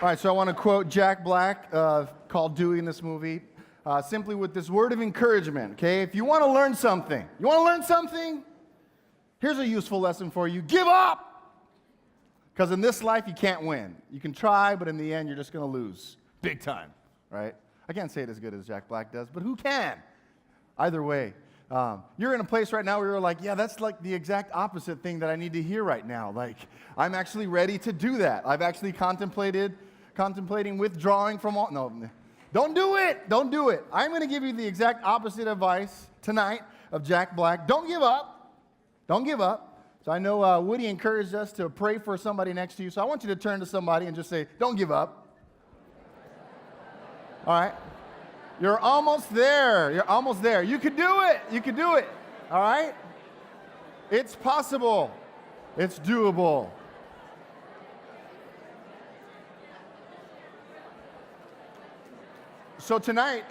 All right, so I want to quote Jack Black, called Dewey in this movie, simply with this word of encouragement, okay? If you want to learn something, here's a useful lesson for you. Give up! Because in this life, you can't win. You can try, but in the end, you're just going to lose. Big time, right? I can't say it as good as Jack Black does, but who can? Either way. You're in a place right now where you're like, yeah, that's like the exact opposite thing that I need to hear right now. Like, I'm actually ready to do that. I've actually contemplating withdrawing from all. No, don't do it. Don't do it. I'm going to give you the exact opposite advice tonight of Jack Black. Don't give up. Don't give up. So I know Woody encouraged us to pray for somebody next to you. So I want you to turn to somebody and just say, don't give up. All right. You're almost there. You're almost there. You can do it. You can do it. All right? It's possible. It's doable. So tonight,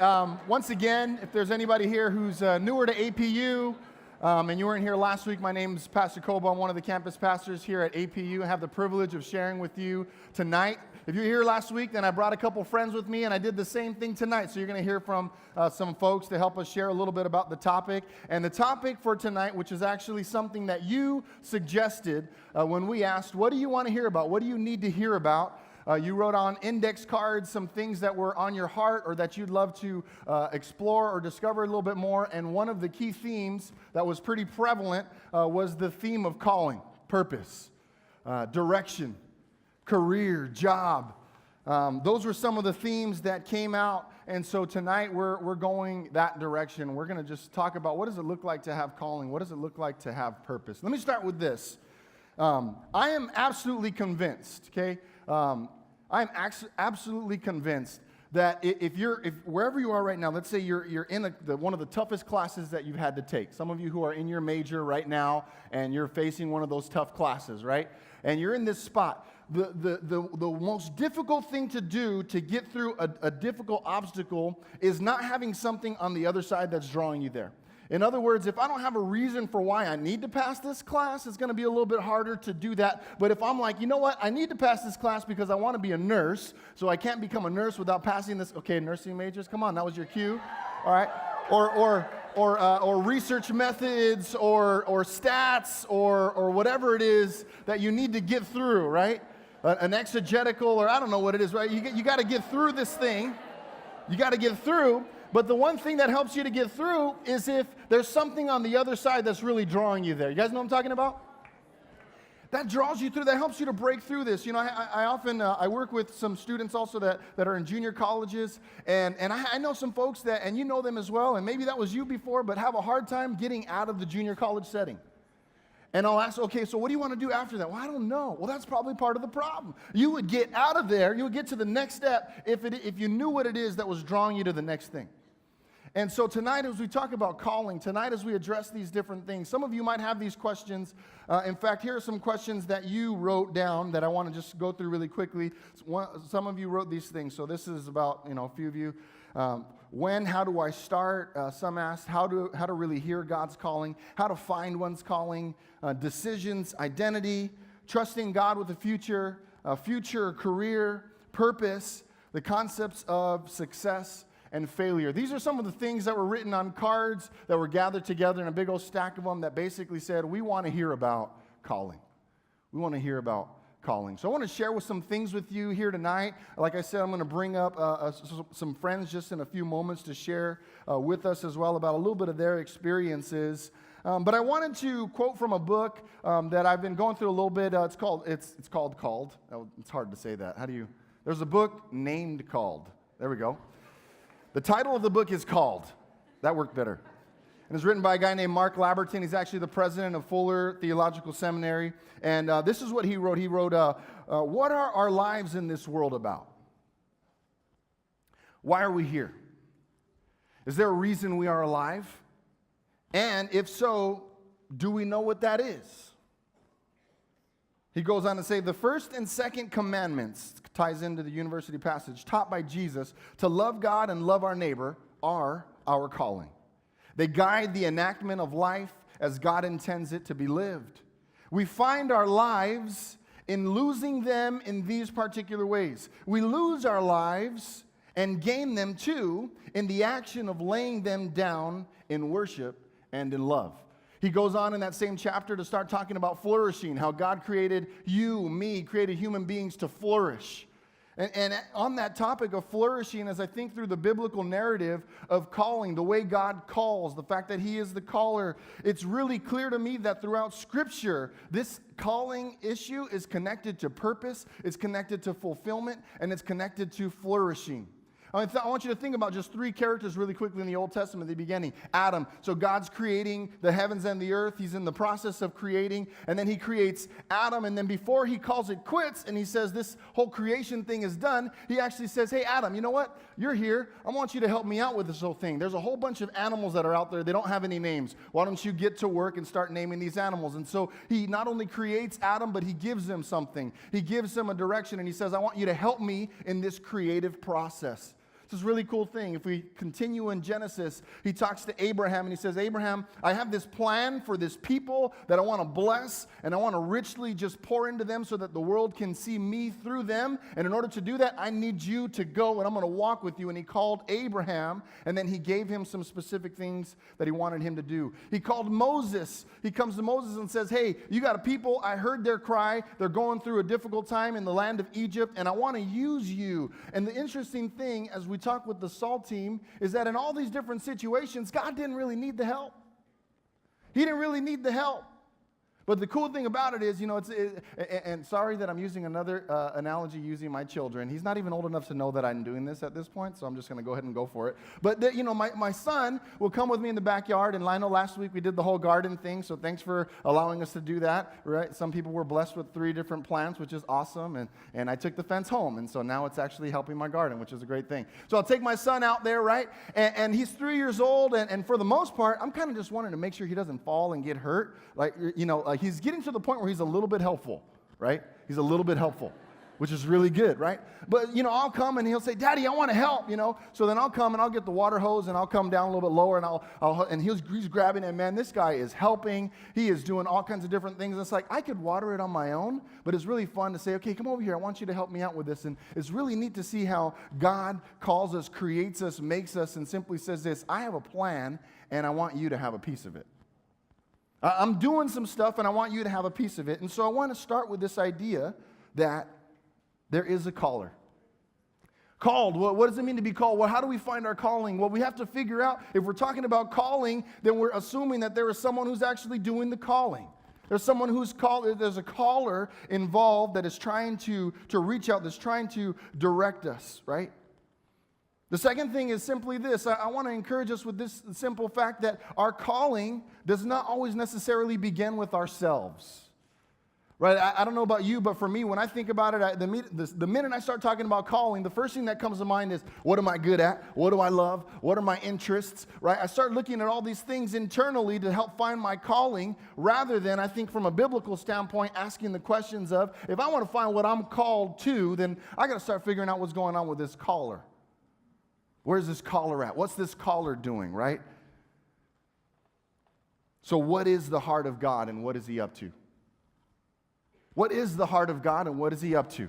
once again, if there's anybody here who's newer to APU, and you weren't here last week, my name is Pastor Kobo. I'm one of the campus pastors here at APU. I have the privilege of sharing with you tonight. If you were here last week, then I brought a couple friends with me, and I did the same thing tonight. So you're going to hear from some folks to help us share a little bit about the topic. And the topic for tonight, which is actually something that you suggested when we asked, what do you want to hear about? What do you need to hear about? You wrote on index cards some things that were on your heart or that you'd love to explore or discover a little bit more. And one of the key themes that was pretty prevalent was the theme of calling, purpose, direction, career, job. Those were some of the themes that came out. And so tonight we're going that direction. We're going to just talk about what does it look like to have calling? What does it look like to have purpose? Let me start with this. I am absolutely convinced, okay? I'm absolutely convinced that if wherever you are right now, let's say you're in one of the toughest classes that you've had to take. Some of you who are in your major right now, and you're facing one of those tough classes, right? And you're in this spot. The most difficult thing to do to get through a difficult obstacle is not having something on the other side that's drawing you there. In other words, if I don't have a reason for why I need to pass this class, it's going to be a little bit harder to do that. But if I'm like, you know what, I need to pass this class because I want to be a nurse, so I can't become a nurse without passing this. Okay, nursing majors, come on, that was your cue. All right, or research methods, or stats, or whatever it is that you need to get through, right? An exegetical, or I don't know what it is, right? You got to get through this thing. You got to get through. But the one thing that helps you to get through is if there's something on the other side that's really drawing you there. You guys know what I'm talking about? That draws you through, that helps you to break through this. You know, I often work with some students also that are in junior colleges, and I know some folks that, and you know them as well, and maybe that was you before, but have a hard time getting out of the junior college setting. And I'll ask, okay, so what do you want to do after that? Well, I don't know. Well, that's probably part of the problem. You would get out of there, you would get to the next step if you knew what it is that was drawing you to the next thing. And so tonight, as we talk about calling, tonight as we address these different things, some of you might have these questions. In fact, here are some questions that you wrote down that I want to just go through really quickly. Some of you wrote these things, so this is about, a few of you. When, how do I start? Some asked how to really hear God's calling, how to find one's calling, decisions, identity, trusting God with the future, career, purpose, the concepts of success and failure. These are some of the things that were written on cards that were gathered together in a big old stack of them that basically said, we want to hear about calling. We want to hear about calling. So I want to share with some things with you here tonight. Like I said, I'm going to bring up some friends just in a few moments to share with us as well about a little bit of their experiences. But I wanted to quote from a book that I've been going through a little bit. It's called Called. Oh, it's hard to say that. There's a book named Called. There we go. The title of the book is Called. That worked better. And it's written by a guy named Mark Laberton. He's actually the president of Fuller Theological Seminary. And this is what he wrote. He wrote, what are our lives in this world about? Why are we here? Is there a reason we are alive? And if so, do we know what that is? He goes on to say, the first and second commandments, ties into the university passage, taught by Jesus, to love God and love our neighbor, are our calling. They guide the enactment of life as God intends it to be lived. We find our lives in losing them in these particular ways. We lose our lives and gain them too in the action of laying them down in worship and in love. He goes on in that same chapter to start talking about flourishing, how God created you, me, created human beings to flourish. And on that topic of flourishing, as I think through the biblical narrative of calling, the way God calls, the fact that He is the caller, it's really clear to me that throughout Scripture, this calling issue is connected to purpose, it's connected to fulfillment, and it's connected to flourishing. I want you to think about just three characters really quickly in the Old Testament at the beginning. Adam. So God's creating the heavens and the earth. He's in the process of creating. And then He creates Adam. And then before He calls it quits and He says this whole creation thing is done, He actually says, hey, Adam, you know what? You're here. I want you to help me out with this whole thing. There's a whole bunch of animals that are out there. They don't have any names. Why don't you get to work and start naming these animals? And so He not only creates Adam, but He gives him something. He gives him a direction. And He says, I want you to help me in this creative process. This is a really cool thing. If we continue in Genesis, He talks to Abraham and He says, Abraham, I have this plan for this people that I want to bless, and I want to richly just pour into them so that the world can see me through them. And in order to do that, I need you to go, and I'm going to walk with you. And He called Abraham, and then He gave him some specific things that He wanted him to do. He called Moses. He comes to Moses and says, hey, you got a people. I heard their cry. They're going through a difficult time in the land of Egypt, and I want to use you. And the interesting thing, as we talk with the SALT team, is that in all these different situations, God didn't really need the help. He didn't really need the help. But the cool thing about it is, and sorry that I'm using another analogy using my children. He's not even old enough to know that I'm doing this at this point, so I'm just going to go ahead and go for it. But, my son will come with me in the backyard, and Lionel, last week we did the whole garden thing, so thanks for allowing us to do that, right? Some people were blessed with 3 different plants, which is awesome, and I took the fence home, and so now it's actually helping my garden, which is a great thing. So I'll take my son out there, right? And he's 3 years old, and for the most part, I'm kind of just wanting to make sure he doesn't fall and get hurt, he's getting to the point where he's a little bit helpful, right? He's a little bit helpful, which is really good, right? But, I'll come and he'll say, Daddy, I want to help, So then I'll come and I'll get the water hose and I'll come down a little bit lower and he's grabbing it. And man, this guy is helping. He is doing all kinds of different things. It's like, I could water it on my own, but it's really fun to say, okay, come over here. I want you to help me out with this. And it's really neat to see how God calls us, creates us, makes us, and simply says this, I have a plan and I want you to have a piece of it. I'm doing some stuff, and I want you to have a piece of it. And so I want to start with this idea that there is a caller. Called, what does it mean to be called? Well, how do we find our calling? Well, we have to figure out, if we're talking about calling, then we're assuming that there is someone who's actually doing the calling. There's someone who's called, there's a caller involved that is trying to reach out, that's trying to direct us, right? The second thing is simply this. I want to encourage us with this simple fact that our calling does not always necessarily begin with ourselves. Right? I don't know about you, but for me, when I think about it, the minute I start talking about calling, the first thing that comes to mind is, what am I good at? What do I love? What are my interests? Right? I start looking at all these things internally to help find my calling, rather than, I think from a biblical standpoint, asking the questions of, if I want to find what I'm called to, then I got to start figuring out what's going on with this caller. Where's this caller at? What's this caller doing, right? So what is the heart of God and what is He up to? What is the heart of God and what is He up to?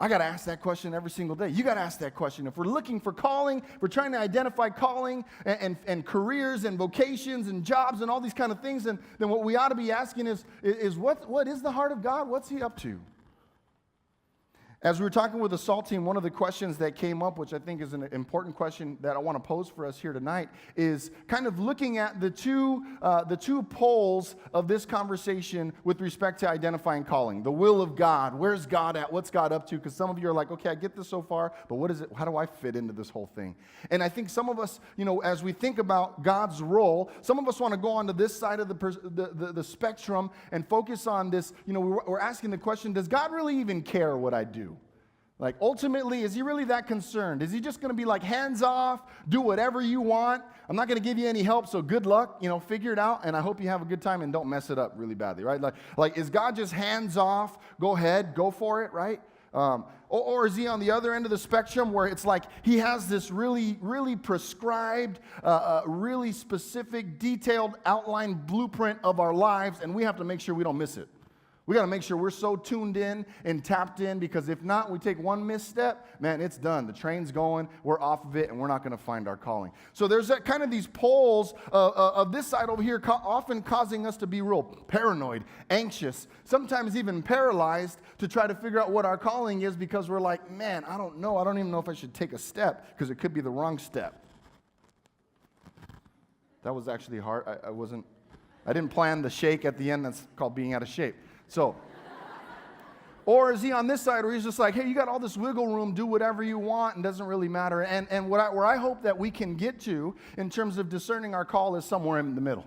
I got to ask that question every single day. You got to ask that question. If we're looking for calling, if we're trying to identify calling and careers and vocations and jobs and all these kind of things, then what we ought to be asking is what is the heart of God? What's He up to? As we were talking with the SALT team, one of the questions that came up, which I think is an important question that I want to pose for us here tonight, is kind of looking at the two poles of this conversation with respect to identifying calling. The will of God. Where's God at? What's God up to? Because some of you are like, okay, I get this so far, but what is it? How do I fit into this whole thing? And I think some of us, as we think about God's role, some of us want to go onto this side of the spectrum and focus on this. We're asking the question, does God really even care what I do? Like, ultimately, is He really that concerned? Is He just going to be like, hands off, do whatever you want? I'm not going to give you any help, so good luck, figure it out, and I hope you have a good time and don't mess it up really badly, right? Like is God just hands off, go ahead, go for it, right? Or is He on the other end of the spectrum where it's like He has this really, really prescribed, really specific, detailed outline blueprint of our lives, and we have to make sure we don't miss it? We got to make sure we're so tuned in and tapped in, because if not, we take one misstep, man, it's done. The train's going, we're off of it, and we're not going to find our calling. So there's that kind of these poles of this side over here often causing us to be real paranoid, anxious, sometimes even paralyzed to try to figure out what our calling is, because we're like, man, I don't know. I don't even know if I should take a step, because it could be the wrong step. That was actually hard. I didn't plan the shake at the end. That's called being out of shape. So, or is he on this side where he's just like, hey, you got all this wiggle room, do whatever you want, and doesn't really matter. And where I hope that we can get to in terms of discerning our call is somewhere in the middle,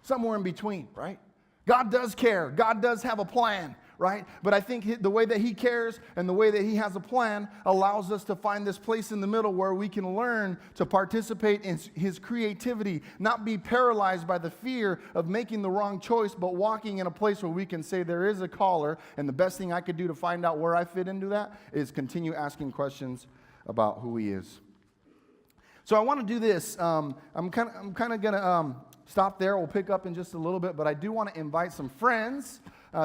somewhere in between, right? God does care. God does have a plan, right? But I think the way that he cares and the way that he has a plan allows us to find this place in the middle where we can learn to participate in his creativity, not be paralyzed by the fear of making the wrong choice, but walking in a place where we can say there is a caller, and the best thing I could do to find out where I fit into that is continue asking questions about who he is. So I want to do this. I'm kind of going to stop there. We'll pick up in just a little bit, but I do want to invite some friends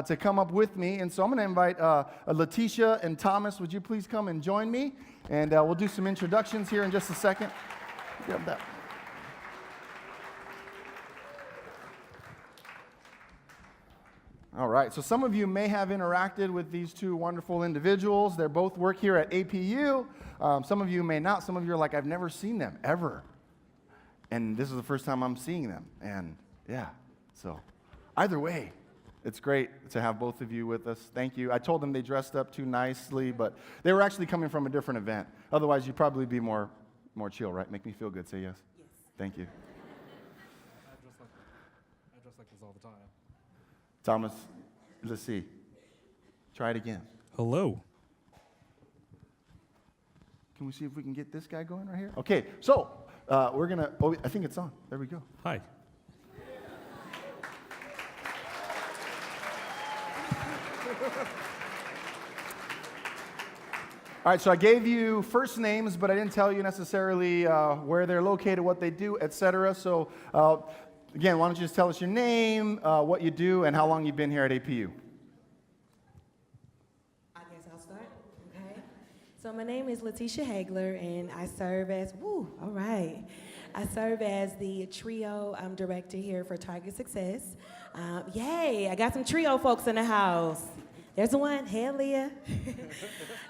to come up with me. And so I'm going to invite Letitia and Thomas. Would you please come and join me? And we'll do some introductions here in just a second. Grab that. All right, so some of you may have interacted with these two wonderful individuals. They both work here at APU. Some of you may not. Some of you are like, I've never seen them, ever. And this is the first time I'm seeing them. And yeah, so either way, it's great to have both of you with us. Thank you. I told them they dressed up too nicely, but they were actually coming from a different event. Otherwise, you'd probably be more chill, right? Make me feel good. Say yes. Yes. Thank you. I dress like this all the time. Thomas, let's see. Try it again. Hello. Can we see if we can get this guy going right here? Okay, so we're going to, I think it's on. There we go. Hi. All right, so I gave you first names, but I didn't tell you necessarily where they're located, what they do, etc. So again, why don't you just tell us your name, what you do, and how long you've been here at APU? I guess I'll start. Okay. So my name is Letitia Hagler, and I serve as, I serve as the trio director here for Target Success. Yay, I got some trio folks in the house. There's one, hey Leah.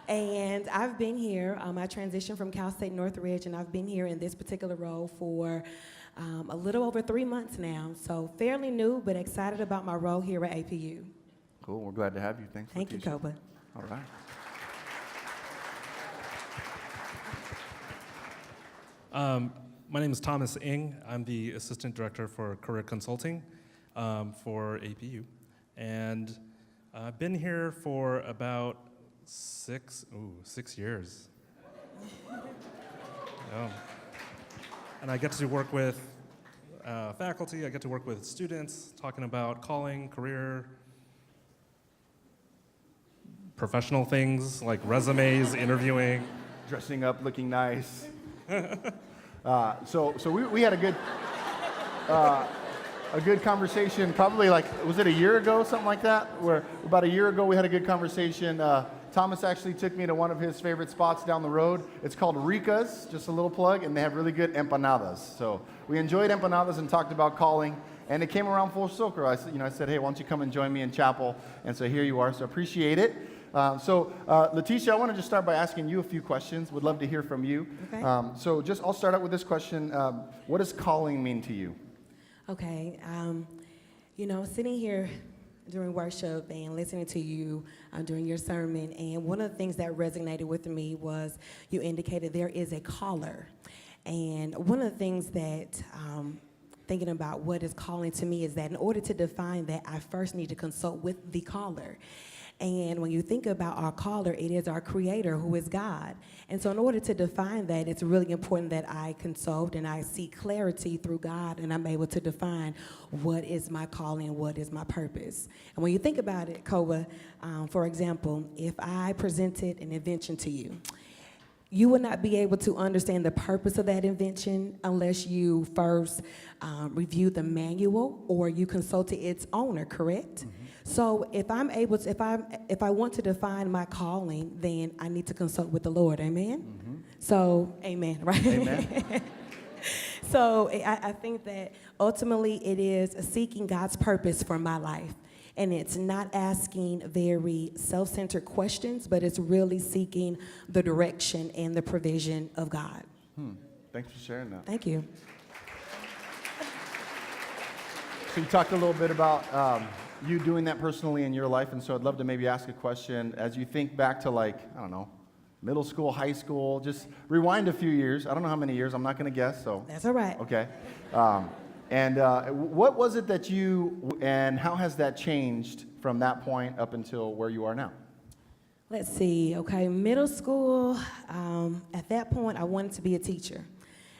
And I've been here, I transitioned from Cal State Northridge, and I've been here in this particular role for a little over 3 months now. So fairly new, but excited about my role here at APU. Cool, we're glad to have you. Thanks. Thank you, Koba. All right. My name is Thomas Ng. I'm the Assistant Director for Career Consulting for APU. And I've been here for about 6 years. And I get to work with faculty, I get to work with students, talking about calling, career, professional things like resumes, interviewing. Dressing up, looking nice. So we had a good conversation, probably was it a year ago, something like that? Where about a year ago we had a good conversation. Thomas actually took me to one of his favorite spots down the road. It's called Rica's, just a little plug, and they have really good empanadas. So we enjoyed empanadas and talked about calling, and it came around full circle. I said, hey, why don't you come and join me in chapel? And so here you are, so appreciate it. Letitia, I want to just start by asking you a few questions. Would love to hear from you. Okay. I'll start out with this question. What does calling mean to you? Okay, sitting here during worship and listening to you during your sermon, and one of the things that resonated with me was you indicated there is a caller. And one of the things that thinking about what is calling to me is that in order to define that, I first need to consult with the caller. And when you think about our caller, it is our creator, who is God. And so in order to define that, it's really important that I consult and I seek clarity through God, and I'm able to define what is my calling, what is my purpose. And when you think about it, Koba, for example, if I presented an invention to you, you will not be able to understand the purpose of that invention unless you first review the manual or you consulted its owner, correct? So if I'm able to, if I want to define my calling, then I need to consult with the Lord, amen? So, amen, right? Amen. So I think that ultimately it is seeking God's purpose for my life. And it's not asking very self-centered questions, but it's really seeking the direction and the provision of God. Thanks for sharing that. Thank you. So you talked a little bit about you doing that personally in your life, and so I'd love to maybe ask a question as you think back to, like, I don't know, middle school, high school, just rewind a few years. I don't know how many years. I'm not going to guess, so. That's all right. Okay. And what was it that and how has that changed from that point up until where you are now? Let's see. Okay, middle school, at that point, I wanted to be a teacher.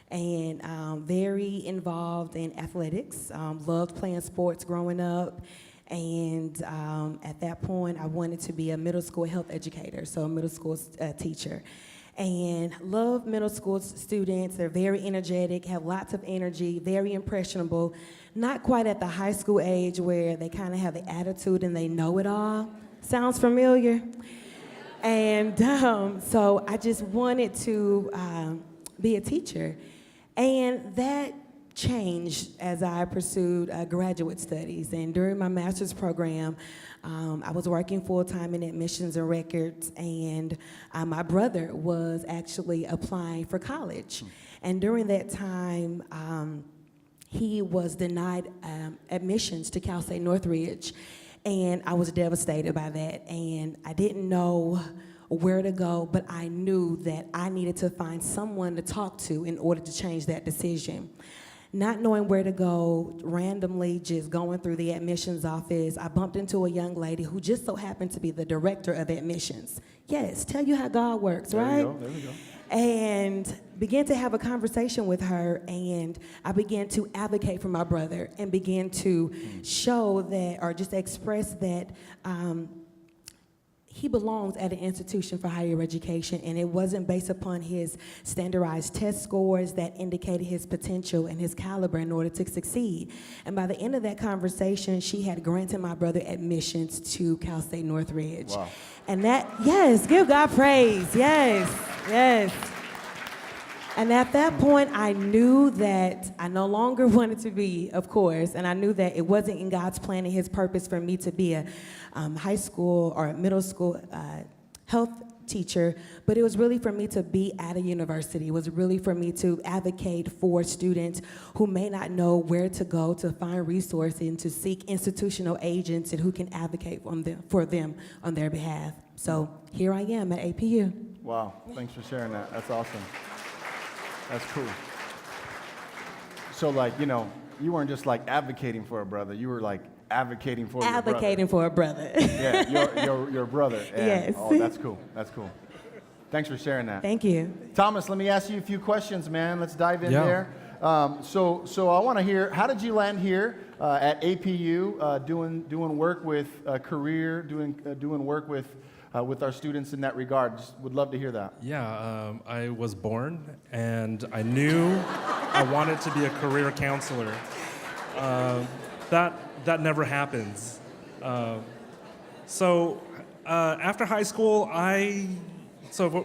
And very involved in athletics, loved playing sports growing up. And at that point, I wanted to be a middle school health educator, so a middle school teacher. And love middle school students. They're very energetic, have lots of energy, very impressionable. Not quite at the high school age where they kind of have the attitude and they know it all. Sounds familiar? And so I just wanted to be a teacher. And that changed as I pursued graduate studies. And during my master's program, I was working full-time in admissions and records, and my brother was actually applying for college. And during that time, he was denied admissions to Cal State Northridge, and I was devastated by that. And I didn't know where to go, but I knew that I needed to find someone to talk to in order to change that decision. Not knowing where to go, randomly just going through the admissions office, I bumped into a young lady who just so happened to be the director of admissions. Yes, tell you how God works, right? There we go. And began to have a conversation with her, and I began to advocate for my brother and began to show that, or just express that, he belongs at an institution for higher education, and it wasn't based upon his standardized test scores that indicated his potential and his caliber in order to succeed. And by the end of that conversation, she had granted my brother admissions to Cal State Northridge. Wow. And that, yes, give God praise, yes, yes. And at that point, I knew that I no longer wanted to be, of course, and I knew that it wasn't in God's plan and his purpose for me to be a high school or middle school health teacher, but it was really for me to be at a university. It was really for me to advocate for students who may not know where to go to find resources and to seek institutional agents and who can advocate for them on their behalf. So here I am at APU. Wow, thanks for sharing that. That's awesome. That's cool. So, like, you weren't just like advocating for a brother. You were like advocating for Advocating for a brother. Yeah, your brother. And, Yes. Oh, that's cool. That's cool. Thanks for sharing that. Thank you. Thomas, let me ask you a few questions, man. Let's dive in Yeah. there. So I want to hear, how did you land here at APU, doing work with career, doing work with our students in that regard? Just would love to hear that. Yeah, I was born and I knew I wanted to be a career counselor. That never happens. So after high school,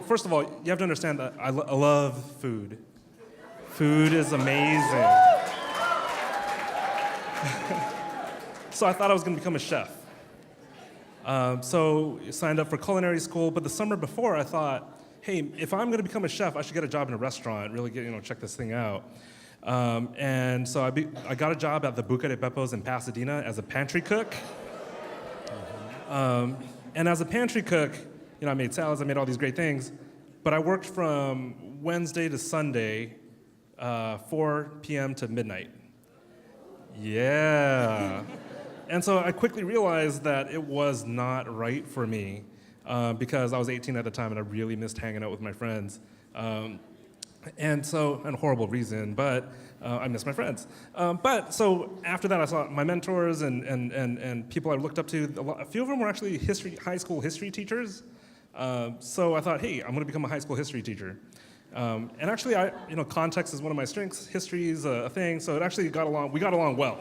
first of all, you have to understand that I love food. Food is amazing. So I thought I was going to become a chef. So I signed up for culinary school, but the summer before I thought, hey, if I'm going to become a chef, I should get a job in a restaurant, really check this thing out. And so I got a job at the Buca de Beppo's in Pasadena as a pantry cook. And as a pantry cook, I made salads, I made all these great things, but I worked from Wednesday to Sunday, 4 p.m. to midnight. Yeah. And so I quickly realized that it was not right for me because I was 18 at the time and I really missed hanging out with my friends. And a horrible reason, but I miss my friends. But so after that, I saw my mentors and people I looked up to. A few of them were actually high school history teachers. So I thought, hey, I'm going to become a high school history teacher. And actually, context is one of my strengths. History is a thing, so it actually we got along well.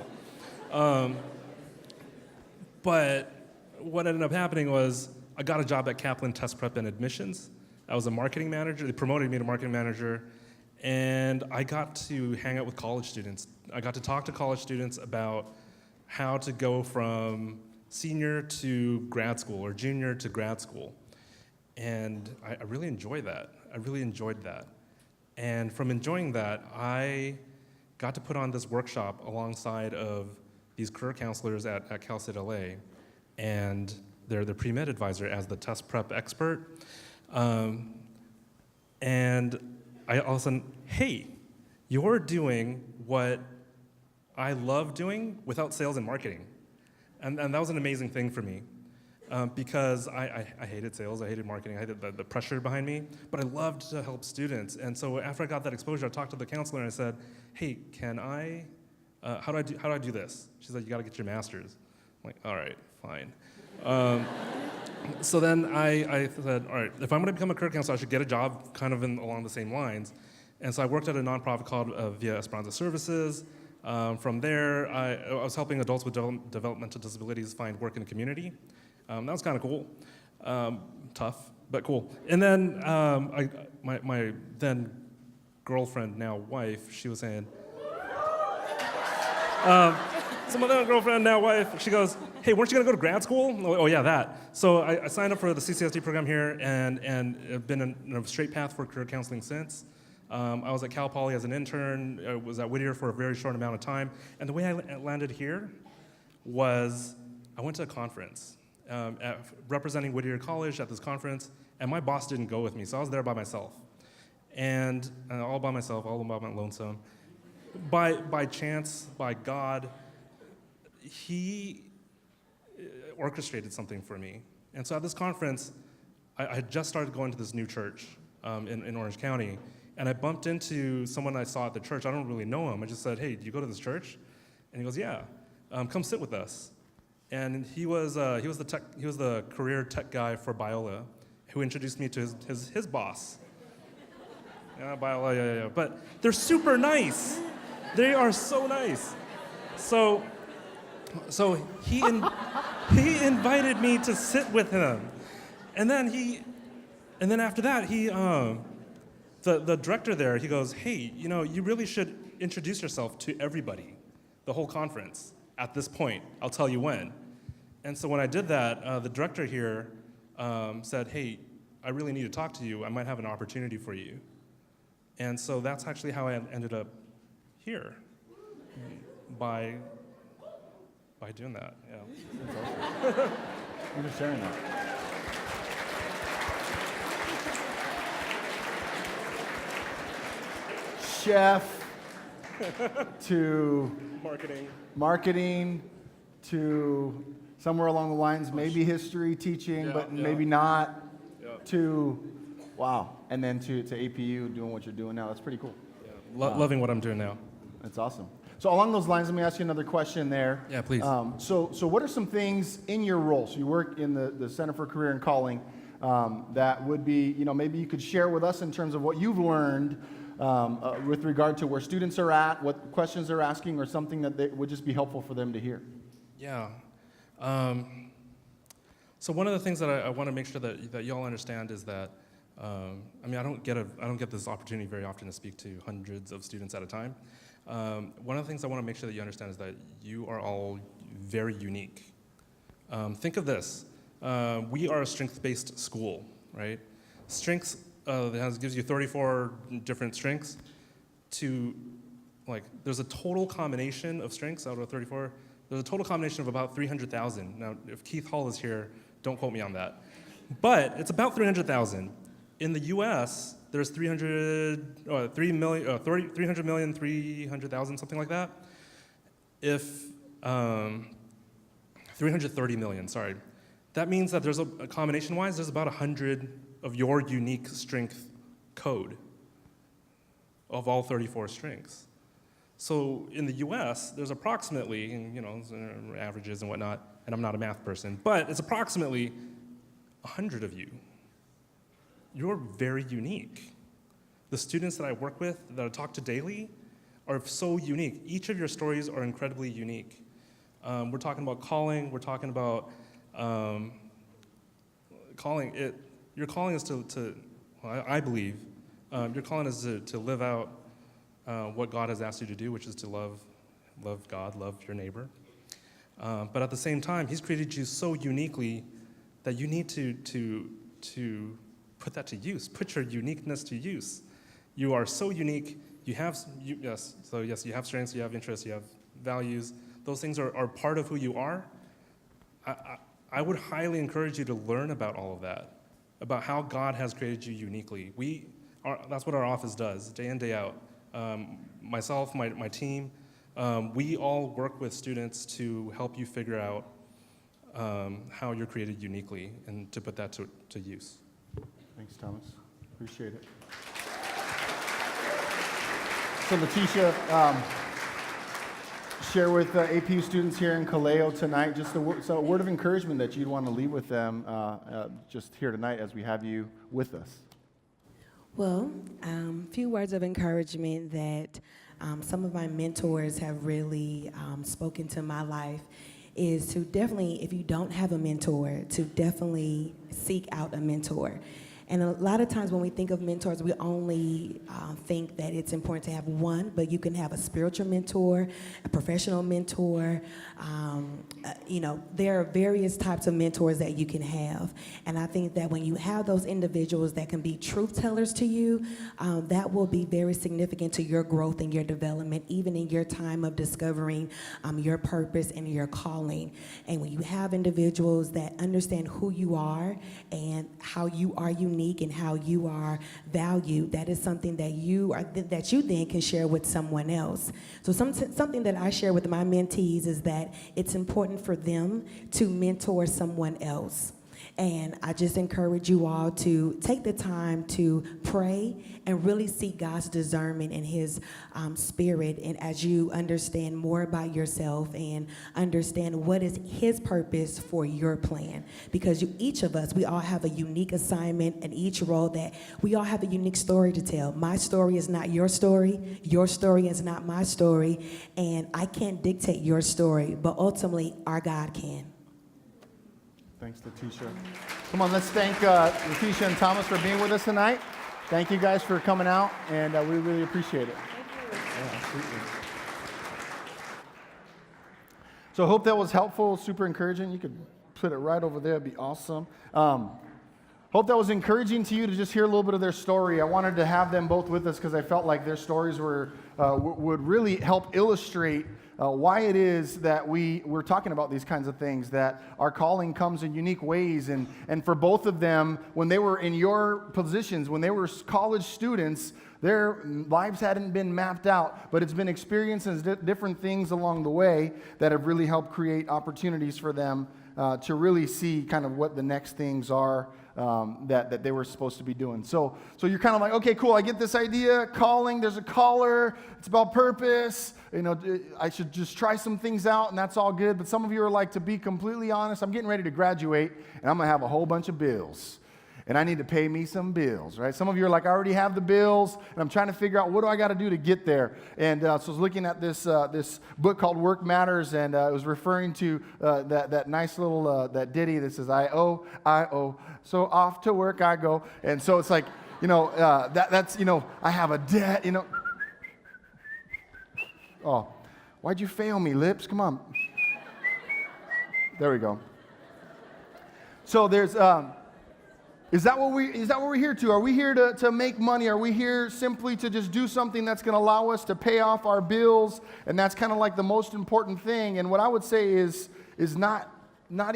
But what ended up happening was I got a job at Kaplan Test Prep and Admissions. I was a marketing manager. They promoted me to marketing manager. And I got to hang out with college students. I got to talk to college students about how to go from senior to grad school or junior to grad school. And I really enjoyed that. I really enjoyed that. And from enjoying that, I got to put on this workshop alongside of these career counselors at Cal State LA, and they're the pre-med advisor as the test prep expert. And I all of a sudden, hey, you're doing what I love doing without sales and marketing. And that was an amazing thing for me. Because I hated sales, I hated marketing, I hated the pressure behind me, but I loved to help students. And so after I got that exposure, I talked to the counselor and I said, hey, how do I do this? She said, you gotta get your master's. I'm like, all right, fine. So then I said, all right, if I'm gonna become a career counselor, I should get a job kind of along the same lines. And so I worked at a nonprofit called Via Esperanza Services. From there, I was helping adults with developmental disabilities find work in the community. That was kind of cool, tough, but cool. And then my then girlfriend, now wife, she was saying, so my then girlfriend, now wife, she goes, hey, weren't you gonna go to grad school? Oh yeah, that. So I signed up for the CCSD program here and have been in a straight path for career counseling since. I was at Cal Poly as an intern, was at Whittier for a very short amount of time, and the way I landed here was I went to a conference. Representing Whittier College at this conference, and my boss didn't go with me, so I was there by myself. And all by myself, all by my lonesome. By chance, by God, he orchestrated something for me. And so at this conference, I had just started going to this new church in Orange County, and I bumped into someone I saw at the church. I don't really know him. I just said, hey, do you go to this church? And he goes, yeah, come sit with us. And he was the career tech guy for Biola, who introduced me to his boss. Yeah, Biola, yeah. But they're super nice. They are so nice. So he invited me to sit with him, and then after that the director there, he goes, hey, you really should introduce yourself to everybody, the whole conference. At this point, I'll tell you when. And so when I did that, the director here said, hey, I really need to talk to you. I might have an opportunity for you. And so that's actually how I ended up here, by doing that, yeah. That's awesome. You're just sharing that. Chef to marketing to somewhere along the lines, maybe history teaching, but maybe not, to, wow, and then to APU doing what you're doing now. That's pretty cool. Yeah. Loving what I'm doing now. That's awesome. So along those lines, let me ask you another question there. Yeah, please. So what are some things in your role? So you work in the Center for Career and Calling that would be, maybe you could share with us in terms of what you've learned with regard to where students are at, what questions they're asking, or something that would just be helpful for them to hear. Yeah. So one of the things that I want to make sure that y'all understand is that, I don't get this opportunity very often to speak to hundreds of students at a time. One of the things I want to make sure that you understand is that you are all very unique. Think of this. We are a strength-based school, right? Strengths gives you 34 different strengths. There's a total combination of strengths out of 34. There's a total combination of about 300,000. Now, if Keith Hall is here, don't quote me on that. But it's about 300,000. In the US, there's 300,000, something like that. 330 million, sorry. That means that there's a combination-wise, there's about 100 of your unique strength code of all 34 strengths. So in the US, there's approximately, averages and whatnot, and I'm not a math person, but it's approximately 100 of you you're very unique. The students that I work with, that I talk to daily, are so unique. Each of your stories are incredibly unique. We're talking about calling. We're talking about calling. Your calling is I believe, your calling is to live out what God has asked you to do, which is to love God, love your neighbor. But at the same time, He's created you so uniquely that you need to put that to use. Put your uniqueness to use. You are so unique. You have strengths, you have interests, you have values. Those things are part of who you are. I would highly encourage you to learn about all of that, about how God has created you uniquely. That's what our office does, day in, day out. Myself, my team, we all work with students to help you figure out how you're created uniquely and to put that to use. Thanks, Thomas. Appreciate it. So, Letitia, share with APU students here in Kaleo tonight just a word of encouragement that you'd want to leave with them just here tonight as we have you with us. Well, a few words of encouragement that some of my mentors have really spoken to my life is to definitely, if you don't have a mentor, to definitely seek out a mentor. And a lot of times when we think of mentors, we only think that it's important to have one, but you can have a spiritual mentor, a professional mentor. There are various types of mentors that you can have. And I think that when you have those individuals that can be truth tellers to you, that will be very significant to your growth and your development, even in your time of discovering your purpose and your calling. And when you have individuals that understand who you are and how you are unique and how you are valued, that is something that you then can share with someone else. So something that I share with my mentees is that it's important for them to mentor someone else. And I just encourage you all to take the time to pray and really seek God's discernment and His spirit. And as you understand more about yourself and understand what is His purpose for your plan. Because each of us, we all have a unique assignment and each role that we all have a unique story to tell. My story is not your story. Your story is not my story. And I can't dictate your story, but ultimately our God can. Thanks, Letitia. Come on, let's thank Letitia and Thomas for being with us tonight. Thank you guys for coming out, and we really appreciate it. Thank you. Yeah, absolutely. So I hope that was helpful, super encouraging. You could put it right over there. It'd be awesome. Hope that was encouraging to you to just hear a little bit of their story. I wanted to have them both with us because I felt like their stories would really help illustrate why it is that we're talking about these kinds of things, that our calling comes in unique ways. And for both of them, when they were in your positions, when they were college students, their lives hadn't been mapped out, but it's been experiences, different things along the way that have really helped create opportunities for them to really see kind of what the next things are that they were supposed to be doing. So you're kind of like, okay, cool, I get this idea, calling, there's a caller, it's about purpose, I should just try some things out, and that's all good. But some of you are like, to be completely honest, I'm getting ready to graduate, and I'm going to have a whole bunch of bills. And I need to pay me some bills, right? Some of you are like, I already have the bills, and I'm trying to figure out what do I got to do to get there. And so I was looking at this book called Work Matters, and it was referring to that nice little that ditty that says, I owe, so off to work I go. And so it's like, that's I have a debt, Oh, why'd you fail me, lips? Come on. There we go. So there's. Is that what we're here to? Are we here to make money? Are we here simply to just do something that's going to allow us to pay off our bills? And that's kind of like the most important thing. And what I would say is not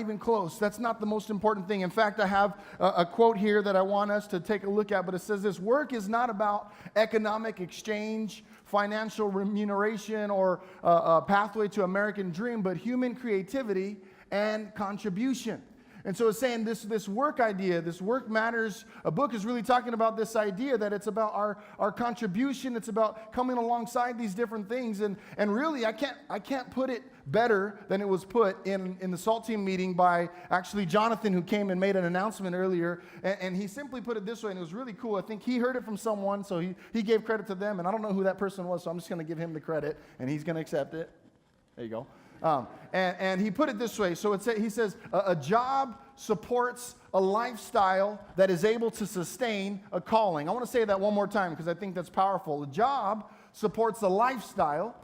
even close. That's not the most important thing. In fact, I have a quote here that I want us to take a look at, but it says this: work is not about economic exchange, financial remuneration, or a pathway to American dream, but human creativity and contribution. And so it's saying this work idea, this work matters. A book is really talking about this idea that it's about our contribution. It's about coming alongside these different things. And really, I can't put it better than it was put in the SALT team meeting by actually Jonathan, who came and made an announcement earlier. And he simply put it this way, and it was really cool. I think he heard it from someone, so he gave credit to them. And I don't know who that person was, so I'm just going to give him the credit, and he's going to accept it. There you go. And he put it this way. So he says, a job supports a lifestyle that is able to sustain a calling. I want to say that one more time because I think that's powerful. A job supports a lifestyle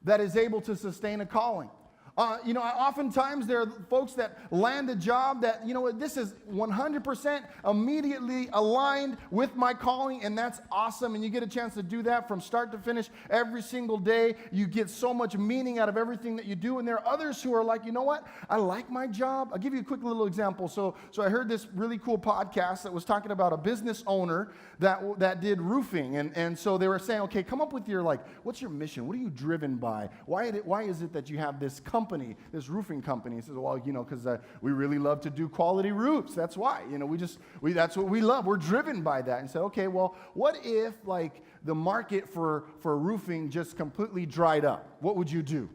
that is able to sustain a calling. Oftentimes there are folks that land a job that, this is 100% immediately aligned with my calling, and that's awesome. And you get a chance to do that from start to finish every single day. You get so much meaning out of everything that you do. And there are others who are like, you know what? I like my job. I'll give you a quick little example. So I heard this really cool podcast that was talking about a business owner that did roofing. And so they were saying, okay, come up with your, what's your mission? What are you driven by? Why is it that you have this company, this roofing company? He says, well, because we really love to do quality roofs. That's why, that's what we love. We're driven by that. And said, okay, well, what if the market for roofing just completely dried up? What would you do?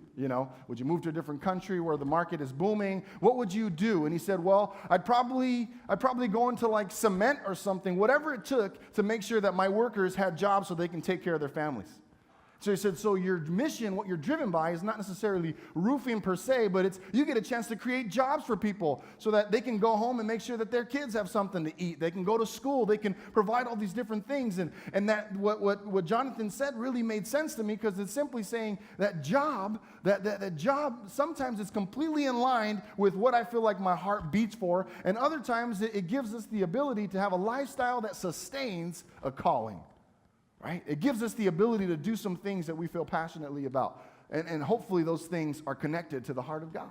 Would you move to a different country where the market is booming? What would you do? And he said, well, I'd probably go into cement or something, whatever it took to make sure that my workers had jobs so they can take care of their families. So he said, so your mission, what you're driven by, is not necessarily roofing per se, but it's you get a chance to create jobs for people so that they can go home and make sure that their kids have something to eat. They can go to school. They can provide all these different things. And that what Jonathan said really made sense to me, because it's simply saying that job sometimes it's completely in line with what I feel like my heart beats for, and other times it gives us the ability to have a lifestyle that sustains a calling. Right? It gives us the ability to do some things that we feel passionately about. And hopefully those things are connected to the heart of God.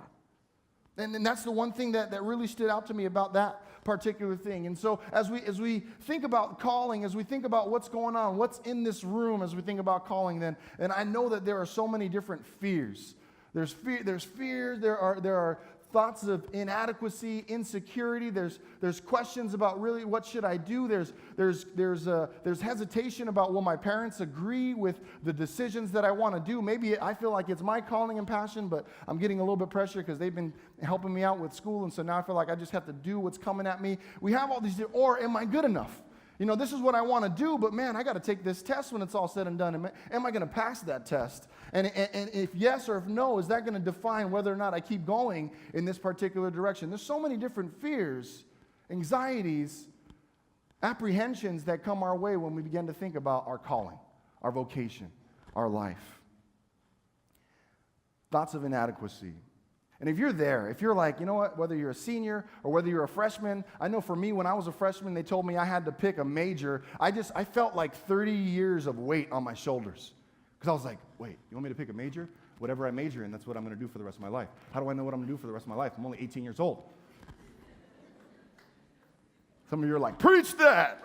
And that's the one thing that really stood out to me about that particular thing. And so as we think about calling, as we think about what's going on, what's in this room, as we think about calling, then, and I know that there are so many different fears. There's fear, there are thoughts of inadequacy, insecurity. There's questions about really what should I do. There's hesitation about will my parents agree with the decisions that I want to do. Maybe I feel like it's my calling and passion, but I'm getting a little bit pressure because they've been helping me out with school, and so now I feel like I just have to do what's coming at me. We have all these, or am I good enough? This is what I want to do, but man, I got to take this test when it's all said and done. Am I going to pass that test? And if yes or if no, is that going to define whether or not I keep going in this particular direction? There's so many different fears, anxieties, apprehensions that come our way when we begin to think about our calling, our vocation, our life. Thoughts of inadequacy. And if you're there, if you're like, you know what, whether you're a senior or whether you're a freshman, I know for me, when I was a freshman, they told me I had to pick a major. I felt like 30 years of weight on my shoulders. Because I was like, wait, you want me to pick a major? Whatever I major in, that's what I'm going to do for the rest of my life. How do I know what I'm going to do for the rest of my life? I'm only 18 years old. Some of you are like, preach that!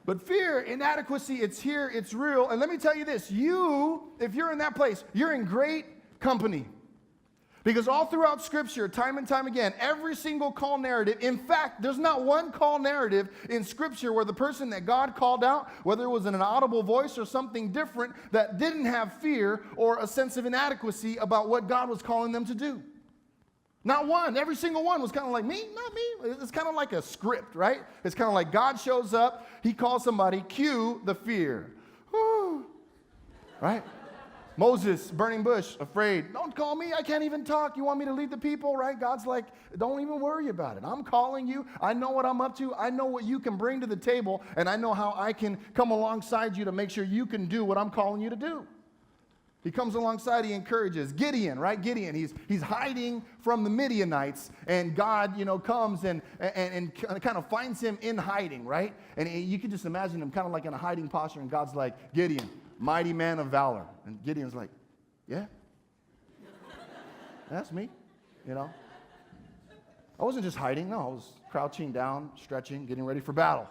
But fear, inadequacy, it's here, it's real. And let me tell you this, if you're in that place, you're in great company. Because all throughout Scripture, time and time again, every single call narrative, in fact, there's not one call narrative in Scripture where the person that God called out, whether it was in an audible voice or something different, that didn't have fear or a sense of inadequacy about what God was calling them to do. Not one. Every single one was kind of like, me, not me. It's kind of like a script, right? It's kind of like God shows up, he calls somebody, cue the fear. Right? Moses, burning bush, afraid. Don't call me. I can't even talk. You want me to lead the people, right? God's like, don't even worry about it. I'm calling you. I know what I'm up to. I know what you can bring to the table, and I know how I can come alongside you to make sure you can do what I'm calling you to do. He comes alongside, he encourages. Gideon, right? Gideon, he's hiding from the Midianites, and God, comes and kind of finds him in hiding, right? And you can just imagine him kind of like in a hiding posture, and God's like, Gideon, mighty man of valor. And Gideon's like, yeah, that's me, I wasn't just hiding, no, I was crouching down, stretching, getting ready for battle.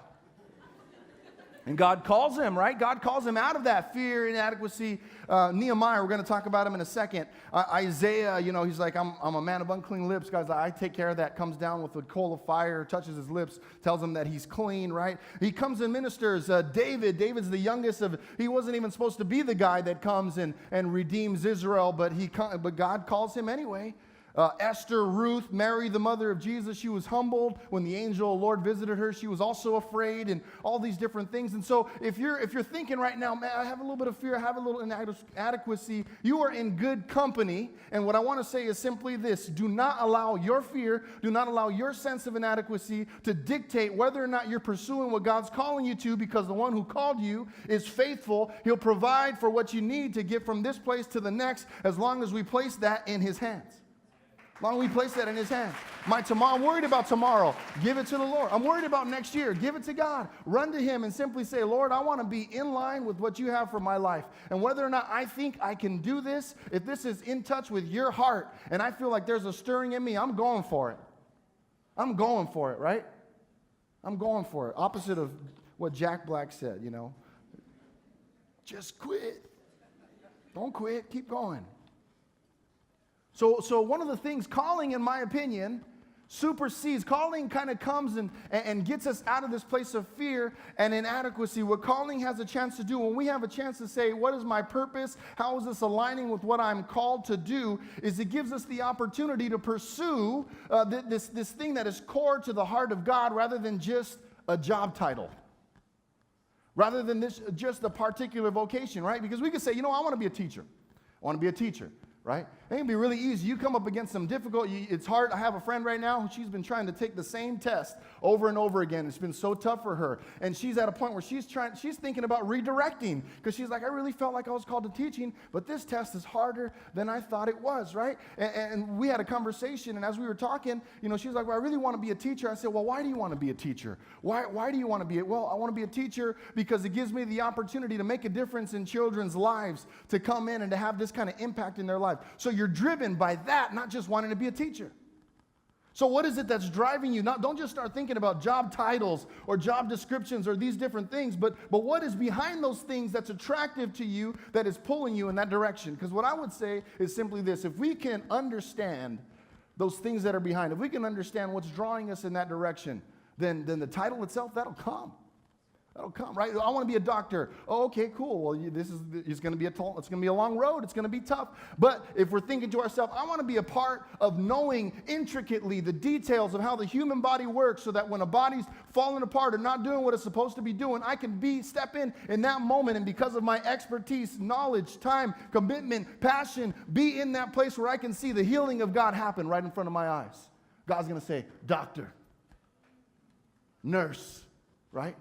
And God calls him, right? God calls him out of that fear, inadequacy. Nehemiah, we're going to talk about him in a second. Isaiah, he's like, I'm a man of unclean lips. God's like, I take care of that. Comes down with a coal of fire, touches his lips, tells him that he's clean, right? He comes and ministers. David's the youngest he wasn't even supposed to be the guy that comes and redeems Israel, but God calls him anyway. Esther, Ruth, Mary, the mother of Jesus, she was humbled when the angel of the Lord visited her. She was also afraid, and all these different things. And so if you're thinking right now, man, I have a little bit of fear, I have a little inadequacy, you are in good company. And what I want to say is simply this: do not allow your fear, do not allow your sense of inadequacy to dictate whether or not you're pursuing what God's calling you to, because the one who called you is faithful. He'll provide for what you need to get from this place to the next, as long as we place that in his hands. As long as we place that in his hands. I'm worried about tomorrow. Give it to the Lord. I'm worried about next year. Give it to God. Run to him and simply say, Lord, I want to be in line with what you have for my life. And whether or not I think I can do this, if this is in touch with your heart, and I feel like there's a stirring in me, I'm going for it. I'm going for it, right? I'm going for it. Opposite of what Jack Black said, Just quit. Don't quit. Keep going. So one of the things, calling, in my opinion, supersedes. Calling kind of comes and gets us out of this place of fear and inadequacy. What calling has a chance to do, when we have a chance to say, what is my purpose? How is this aligning with what I'm called to do? Is it gives us the opportunity to pursue this thing that is core to the heart of God, rather than just a job title. Rather than just a particular vocation, right? Because we could say, I want to be a teacher. I want to be a teacher. Right? It can be really easy. You come up against some difficult, it's hard. I have a friend right now, she's been trying to take the same test over and over again. It's been so tough for her. And she's at a point where she's thinking about redirecting, because she's like, I really felt like I was called to teaching, but this test is harder than I thought it was, right? And we had a conversation, and as we were talking, she's like, well, I really want to be a teacher. I said, well, why do you want to be a teacher? Why do you want to be it? Well, I want to be a teacher because it gives me the opportunity to make a difference in children's lives, to come in and to have this kind of impact in their life. So you're driven by that, not just wanting to be a teacher. So what is it that's driving you? Don't just start thinking about job titles or job descriptions or these different things, but what is behind those things that's attractive to you, that is pulling you in that direction? Because what I would say is simply this: if we can understand those things that are behind, if we can understand what's drawing us in that direction, then the title itself, that'll come. That'll come, right? I want to be a doctor. Oh, okay, cool. Well, it's going to be a long road. It's going to be tough. But if we're thinking to ourselves, I want to be a part of knowing intricately the details of how the human body works, so that when a body's falling apart or not doing what it's supposed to be doing, I can step in that moment, and because of my expertise, knowledge, time, commitment, passion, be in that place where I can see the healing of God happen right in front of my eyes. God's going to say, doctor, nurse, right?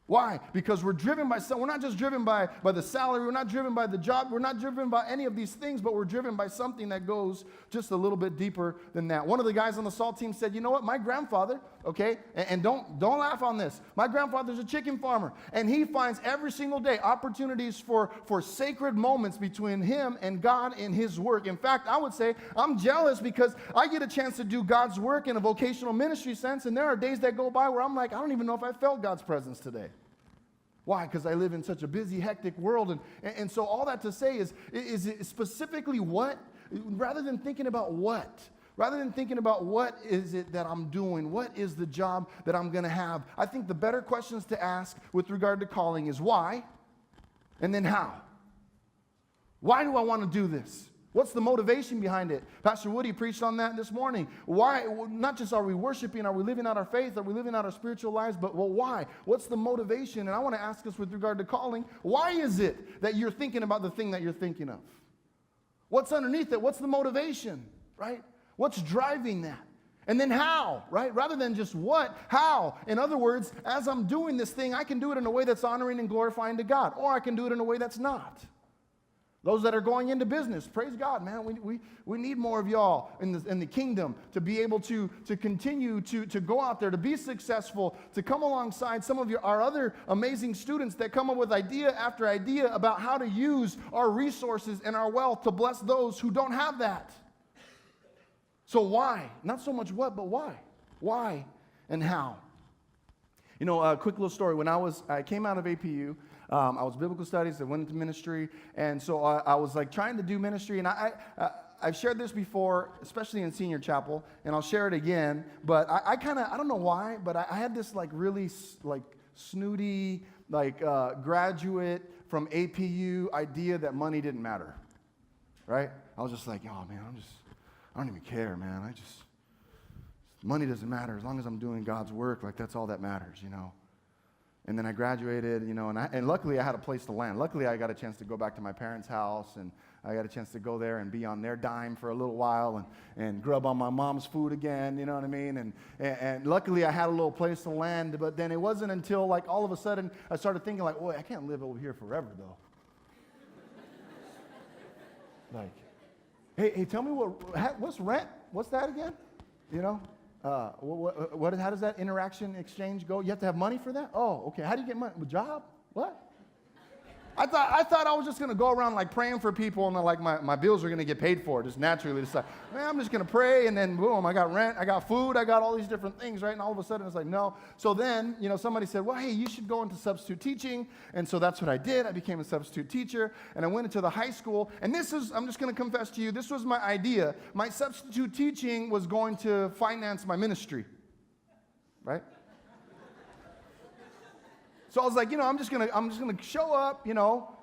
Why? Because we're driven by we're not just driven by the salary, we're not driven by the job, we're not driven by any of these things, but we're driven by something that goes just a little bit deeper than that. One of the guys on the SALT team said, you know what, my grandfather, okay, and don't laugh on this, my grandfather's a chicken farmer, and he finds every single day opportunities for sacred moments between him and God in his work. In fact, I would say I'm jealous because I get a chance to do God's work in a vocational ministry sense, and there are days that go by where I'm like, I don't even know if I felt God's presence today. Why? Because I live in such a busy, hectic world. And so all that to say is it specifically what, rather than thinking about what is it that I'm doing, what is the job that I'm going to have, I think the better questions to ask with regard to calling is why, and then how. Why do I want to do this? What's the motivation behind it? Pastor Woody preached on that this morning. Why? Not just are we worshiping, are we living out our faith, are we living out our spiritual lives, but why? What's the motivation? And I want to ask us with regard to calling, why is it that you're thinking about the thing that you're thinking of? What's underneath it? What's the motivation, right? What's driving that? And then how, right? Rather than just what, how? In other words, as I'm doing this thing, I can do it in a way that's honoring and glorifying to God, or I can do it in a way that's not. Those that are going into business, praise God, man. We need more of y'all in the kingdom to be able to continue to go out there, to be successful, to come alongside some of our other amazing students that come up with idea after idea about how to use our resources and our wealth to bless those who don't have that. So why? Not so much what, but why? Why and how? You know, a quick little story. When I came out of APU, I was biblical studies, I went into ministry, and so I was like trying to do ministry, and I've shared this before, especially in senior chapel, and I'll share it again, but I don't know why, but I had this like really like snooty, like graduate from APU idea that money didn't matter, right? I was just like, oh man, I don't even care, man. Money doesn't matter as long as I'm doing God's work. Like that's all that matters, you know. And then I graduated, you know, and luckily I had a place to land. Luckily I got a chance to go back to my parents' house, and I got a chance to go there and be on their dime for a little while and grub on my mom's food again, you know what I mean? And luckily I had a little place to land, but then it wasn't until like all of a sudden I started thinking like, boy, I can't live over here forever though. Like, hey, tell me what's rent? What's that again? You know? How does that interaction exchange go? You have to have money for that? Oh, okay. How do you get money? A job? What? I thought I was just going to go around like praying for people, and like my bills are going to get paid for just naturally. It's like, man, I'm just going to pray, and then boom, I got rent, I got food, I got all these different things, right? And all of a sudden it's like, no. So then, you know, somebody said, well, hey, you should go into substitute teaching. And so that's what I did. I became a substitute teacher, and I went into the high school. And I'm just going to confess to you, this was my idea. My substitute teaching was going to finance my ministry, right? So I was like, you know, I'm just gonna show up, you know,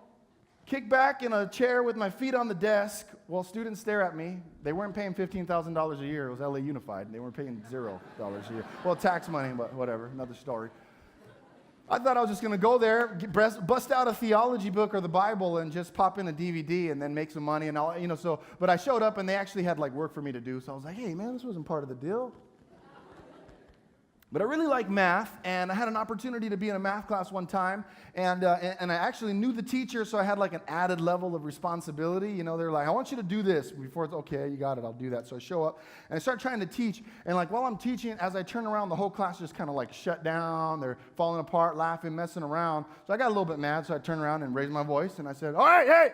kick back in a chair with my feet on the desk while students stare at me. They weren't paying $15,000 a year. It was LA Unified. They weren't paying $0 a year. Well, tax money, but whatever, another story. I thought I was just gonna go there, bust out a theology book or the Bible, and just pop in a DVD and then make some money and all, you know. So, but I showed up and they actually had like work for me to do. So I was like, hey man, this wasn't part of the deal. But I really like math, and I had an opportunity to be in a math class one time, and I actually knew the teacher, so I had like an added level of responsibility. You know, they're like, I want you to do this. Before it's, okay, you got it, I'll do that. So I show up, and I start trying to teach, and like while I'm teaching, as I turn around, the whole class just kind of like shut down. They're falling apart, laughing, messing around. So I got a little bit mad, so I turned around and raised my voice, and I said, all right, hey,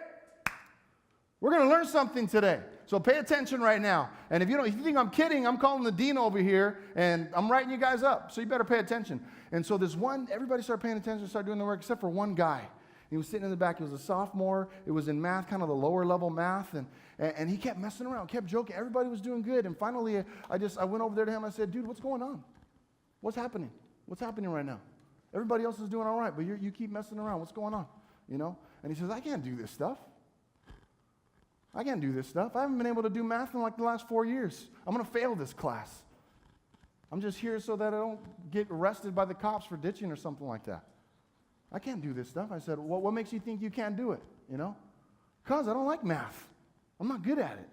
we're going to learn something today. So pay attention right now. And if you think I'm kidding, I'm calling the dean over here, and I'm writing you guys up. So you better pay attention. And so everybody started paying attention, started doing the work, except for one guy. He was sitting in the back. He was a sophomore. It was in math, kind of the lower level math. And he kept messing around, kept joking. Everybody was doing good. And finally, I went over there to him. I said, dude, what's going on? What's happening? What's happening right now? Everybody else is doing all right, but you keep messing around. What's going on? You know? And he says, I can't do this stuff. I can't do this stuff. I haven't been able to do math in like the last 4 years. I'm going to fail this class. I'm just here so that I don't get arrested by the cops for ditching or something like that. I can't do this stuff. I said, well, what makes you think you can't do it? You know? Because I don't like math. I'm not good at it.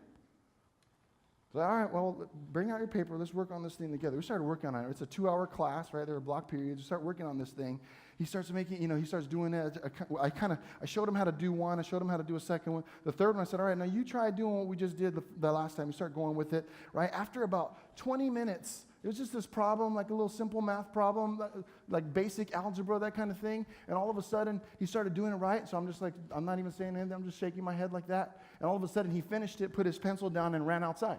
So, all right, well, bring out your paper. Let's work on this thing together. We started working on it. It's a 2-hour class, right? There were block periods. We start working on this thing. He starts making, he starts doing it. I showed him how to do one. I showed him how to do a second one. The third one, I said, all right, now you try doing what we just did the last time. You start going with it, right? After about 20 minutes, it was just this problem, like a little simple math problem, like basic algebra, that kind of thing. And all of a sudden, he started doing it right. So I'm just like, I'm not even saying anything. I'm just shaking my head like that. And all of a sudden, he finished it, put his pencil down, and ran outside.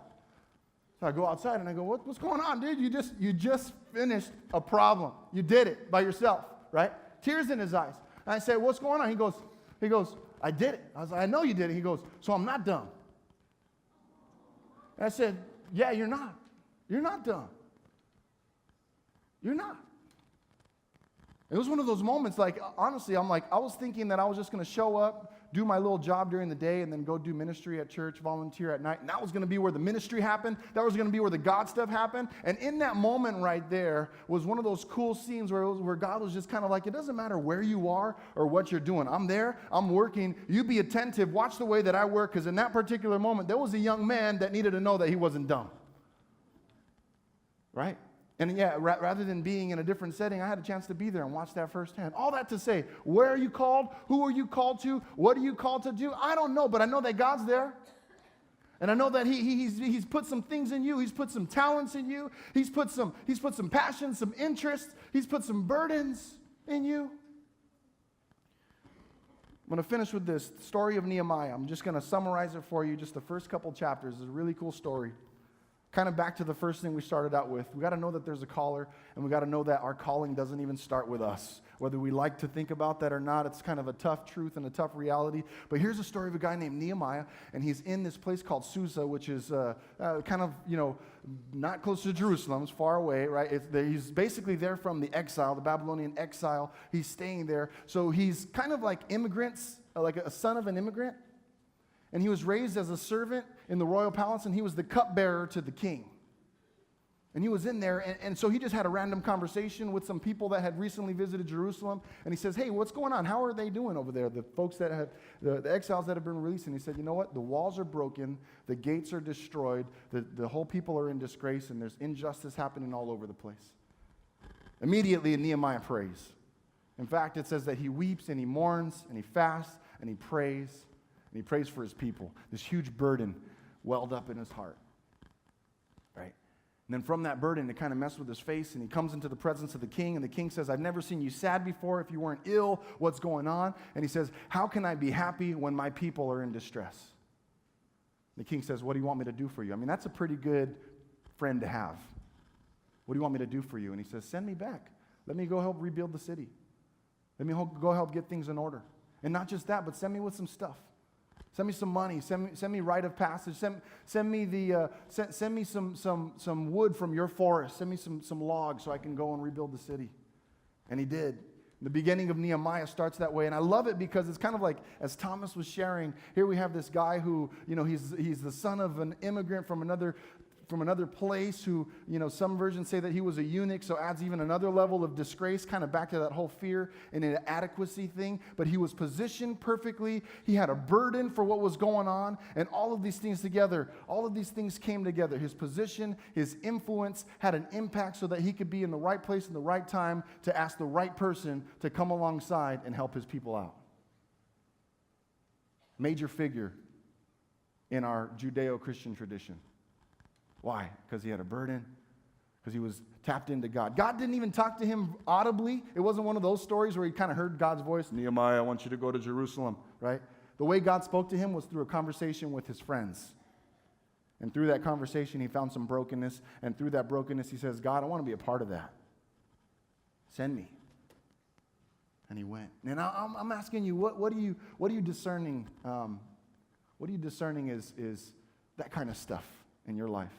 So I go outside, and I go, what's going on, dude? You just finished a problem. You did it by yourself, right? Tears in his eyes. And I said, what's going on? He goes, I did it. I was like, I know you did it. He goes, so I'm not dumb. And I said, yeah, you're not. You're not dumb. You're not. It was one of those moments, like, honestly, I was thinking that I was just going to show up, do my little job during the day, and then go do ministry at church, volunteer at night. And that was going to be where the ministry happened. That was going to be where the God stuff happened. And in that moment right there was one of those cool scenes where God was just kind of like, it doesn't matter where you are or what you're doing. I'm there. I'm working. You be attentive. Watch the way that I work, because in that particular moment, there was a young man that needed to know that he wasn't dumb. Right? And yeah, rather than being in a different setting, I had a chance to be there and watch that firsthand. All that to say, where are you called? Who are you called to? What are you called to do? I don't know, but I know that God's there. And I know that He's put some things in you. He's put some talents in you. He's put some passion, some interests. He's put some burdens in you. I'm going to finish with this story of Nehemiah. I'm just going to summarize it for you, just the first couple chapters. It's a really cool story. kind of back to the first thing we started out with. We got to know that there's a caller, and we got to know that our calling doesn't even start with us. Whether we like to think about that or not, it's kind of a tough truth and a tough reality. But here's a story of a guy named Nehemiah, and he's in this place called Azusa, which is kind of, not close to Jerusalem. It's far away, right? He's basically there from the exile, the Babylonian exile. He's staying there. So he's kind of like immigrants, like a son of an immigrant. And he was raised as a servant in the royal palace, and he was the cupbearer to the king. And he was in there, and so he just had a random conversation with some people that had recently visited Jerusalem. And he says, hey, what's going on? How are they doing over there? The folks that have, the exiles that have been released. And he said, you know what? The walls are broken. The gates are destroyed. The whole people are in disgrace, and there's injustice happening all over the place. Immediately, Nehemiah prays. In fact, it says that he weeps and he mourns and he fasts and he prays. And he prays for his people. This huge burden welled up in his heart. Right? And then from that burden, it kind of messed with his face, and he comes into the presence of the king, and the king says, I've never seen you sad before. If you weren't ill, what's going on? And he says, how can I be happy when my people are in distress? The king says, what do you want me to do for you? I mean, that's a pretty good friend to have. What do you want me to do for you? And he says, send me back. Let me go help rebuild the city. Let me go help get things in order. And not just that, but send me with some stuff. Send me some money. Send me rite of passage. Send me some wood from your forest. Send me some logs so I can go and rebuild the city. And he did. The beginning of Nehemiah starts that way, and I love it because it's kind of like, as Thomas was sharing, here we have this guy who, he's the son of an immigrant from another place who, some versions say that he was a eunuch, so adds even another level of disgrace, kind of back to that whole fear and inadequacy thing. But he was positioned perfectly. He had a burden for what was going on, and all of these things together, all of these things came together. His position, his influence had an impact so that he could be in the right place in the right time to ask the right person to come alongside and help his people out. Major figure in our Judeo-Christian tradition. Why? Because he had a burden, because he was tapped into God. God didn't even talk to him audibly. It wasn't one of those stories where he kind of heard God's voice, Nehemiah, I want you to go to Jerusalem, right? The way God spoke to him was through a conversation with his friends. And through that conversation, he found some brokenness. And through that brokenness, he says, God, I want to be a part of that. Send me. And he went. And I'm asking you, what are you discerning? What are you discerning is that kind of stuff in your life?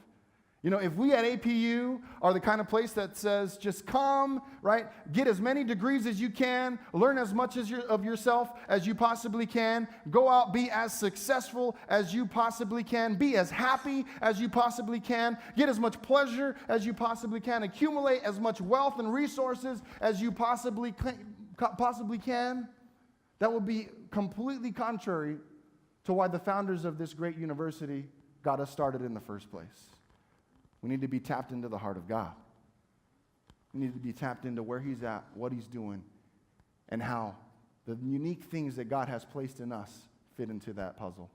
If we at APU are the kind of place that says, just come, right? Get as many degrees as you can, learn as much of yourself as you possibly can, go out, be as successful as you possibly can, be as happy as you possibly can, get as much pleasure as you possibly can, accumulate as much wealth and resources as you possibly can, that would be completely contrary to why the founders of this great university got us started in the first place. We need to be tapped into the heart of God. We need to be tapped into where he's at, what he's doing, and how the unique things that God has placed in us fit into that puzzle.